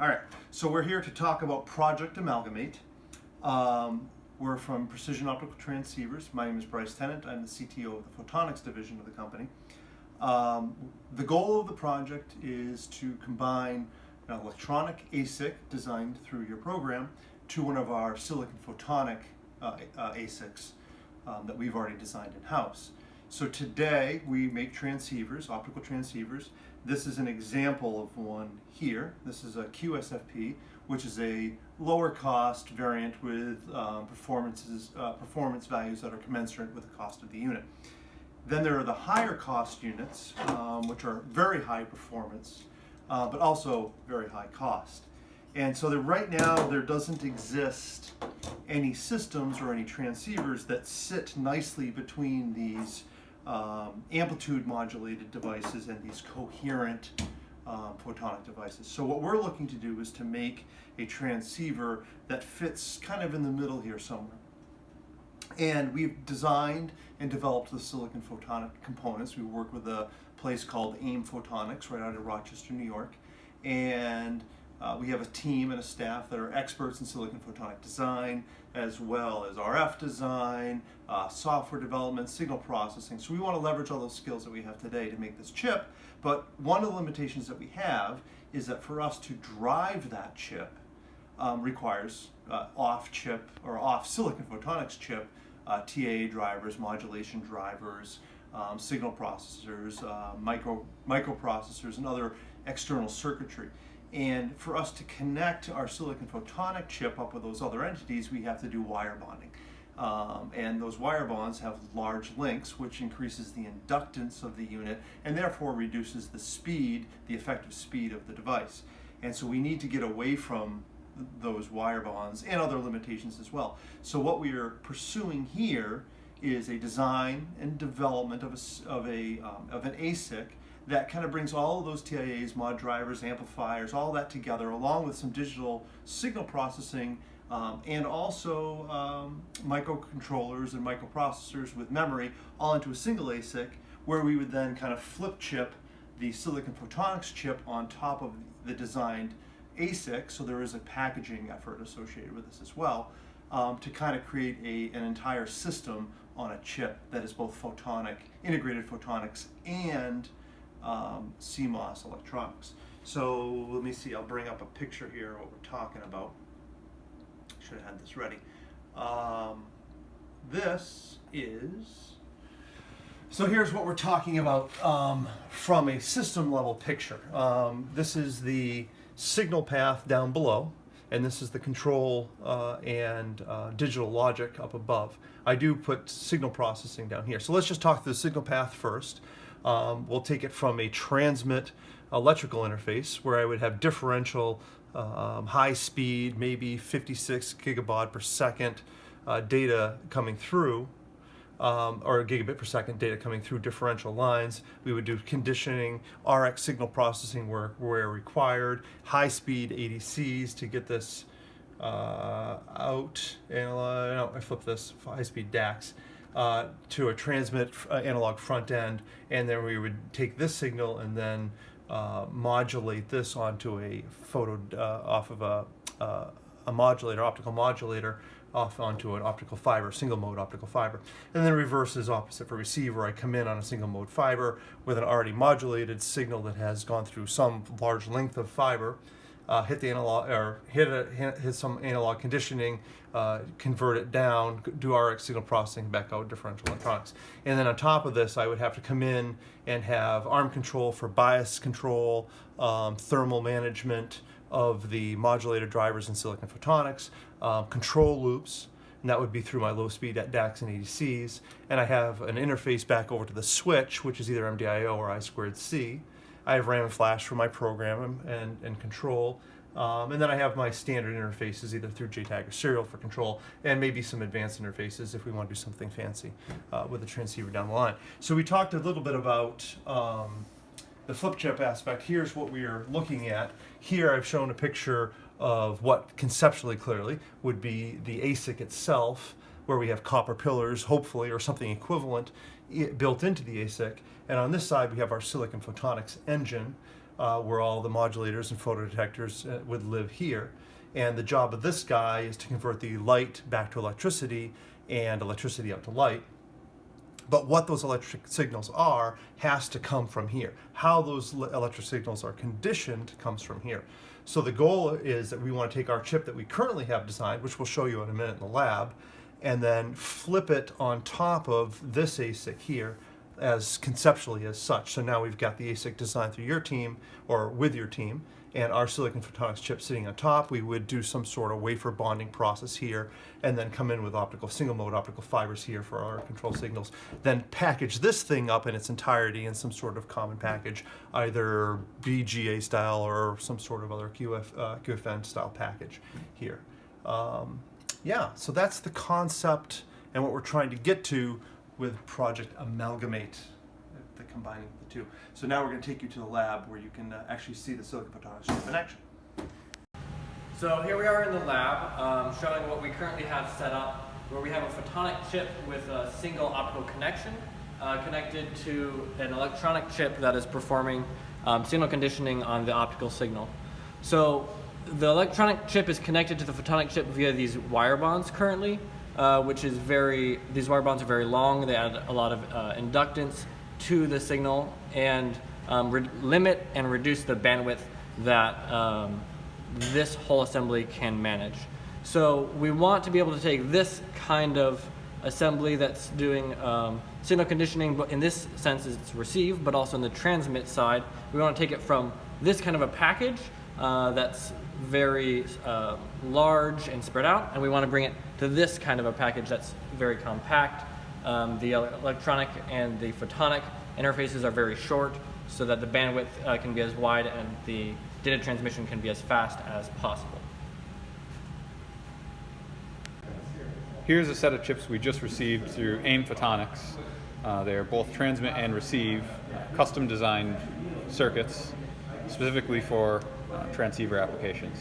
All right, so we're here to talk about Project Amalgamate. We're from Precision Optical Transceivers. My name is Bryce Tennant. I'm the CTO of the Photonics division of the company. The goal of the project is to combine an electronic ASIC designed through your program to one of our silicon photonic ASICs that we've already designed in-house. So today we make transceivers, optical transceivers. This is an example of one here. This is a QSFP, which is a lower cost variant with performance values that are commensurate with the cost of the unit. Then there are the higher cost units, which are very high performance, but also very high cost. And so that right now there doesn't exist any systems or any transceivers that sit nicely between these amplitude modulated devices and these coherent photonic devices. So what we're looking to do is to make a transceiver that fits kind of in the middle here somewhere. And we've designed and developed the silicon photonic components. We work with a place called AIM Photonics right out of Rochester, New York. And we have a team and a staff that are experts in silicon photonic design, as well as RF design, software development, signal processing. So we want to leverage all those skills that we have today to make this chip. But one of the limitations that we have is that for us to drive that chip requires off-chip or off-silicon photonics chip TAA drivers, modulation drivers, signal processors, microprocessors, and other external circuitry. And for us to connect our silicon photonic chip up with those other entities, we have to do wire bonding. And those wire bonds have large links, which increases the inductance of the unit and therefore reduces the speed, the effective speed of the device. And so we need to get away from those wire bonds and other limitations as well. So what we are pursuing here is a design and development of an ASIC that kind of brings all of those TIAs, mod drivers, amplifiers, all that together, along with some digital signal processing and also microcontrollers and microprocessors with memory, all into a single ASIC, where we would then kind of flip chip the silicon photonics chip on top of the designed ASIC, so there is a packaging effort associated with this as well, to kind of create an entire system on a chip that is both photonic, integrated photonics, and CMOS electronics. So let me see, I'll bring up a picture here of what we're talking about. Should have had this ready. So here's what we're talking about from a system level picture. This is the signal path down below, and this is the control and digital logic up above. I do put signal processing down here. So let's just talk through the signal path first. We'll take it from a transmit electrical interface where I would have differential high speed, maybe 56 gigabaud per second data coming through, or gigabit per second data coming through differential lines. We would do conditioning, RX signal processing where required, high speed ADCs to get this out, I flip this, high speed DACs, to a transmit analog front end, and then we would take this signal and then modulate this onto a off of a modulator, optical modulator, off onto an optical fiber, single mode optical fiber. And then reverse is opposite for receiver. I come in on a single mode fiber with an already modulated signal that has gone through some large length of fiber, hit the analog, or hit some analog conditioning, convert it down, do RX signal processing, back out differential electronics. And then on top of this, I would have to come in and have ARM control for bias control, thermal management of the modulator drivers in silicon photonics, control loops, and that would be through my low-speed DACs and ADCs. And I have an interface back over to the switch, which is either MDIO or I2C. I have RAM and flash for my program and control. And then I have my standard interfaces either through JTAG or serial for control, and maybe some advanced interfaces if we want to do something fancy with a transceiver down the line. So we talked a little bit about the flip chip aspect. Here's what we are looking at. Here I've shown a picture of what conceptually clearly would be the ASIC itself, where we have copper pillars, hopefully, or something equivalent built into the ASIC. And on this side, we have our silicon photonics engine, where all the modulators and photodetectors would live here. And the job of this guy is to convert the light back to electricity and electricity up to light. But what those electric signals are has to come from here. How those electric signals are conditioned comes from here. So the goal is that we want to take our chip that we currently have designed, which we'll show you in a minute in the lab, and then flip it on top of this ASIC here as conceptually as such. So now we've got the ASIC designed through your team or with your team, and our silicon photonics chip sitting on top. We would do some sort of wafer bonding process here, and then come in with single mode optical fibers here for our control signals. Then package this thing up in its entirety in some sort of common package, either BGA style or some sort of other QFN style package here. Yeah, so that's the concept and what we're trying to get to with Project Amalgamate, the combining the two. So now we're going to take you to the lab where you can actually see the silicon photonics chip in action. So here we are in the lab, showing what we currently have set up, where we have a photonic chip with a single optical connection connected to an electronic chip that is performing signal conditioning on the optical signal. So the electronic chip is connected to the photonic chip via these wire bonds currently, these wire bonds are very long. They add a lot of inductance to the signal and limit and reduce the bandwidth that this whole assembly can manage. So we want to be able to take this kind of assembly that's doing signal conditioning, but in this sense it's receive, but also in the transmit side, we want to take it from this kind of a package that's very large and spread out, and we want to bring it to this kind of a package that's very compact. The electronic and the photonic interfaces are very short so that the bandwidth can be as wide and the data transmission can be as fast as possible. Here's a set of chips we just received through AIM Photonics. They're both transmit and receive custom designed circuits specifically for transceiver applications.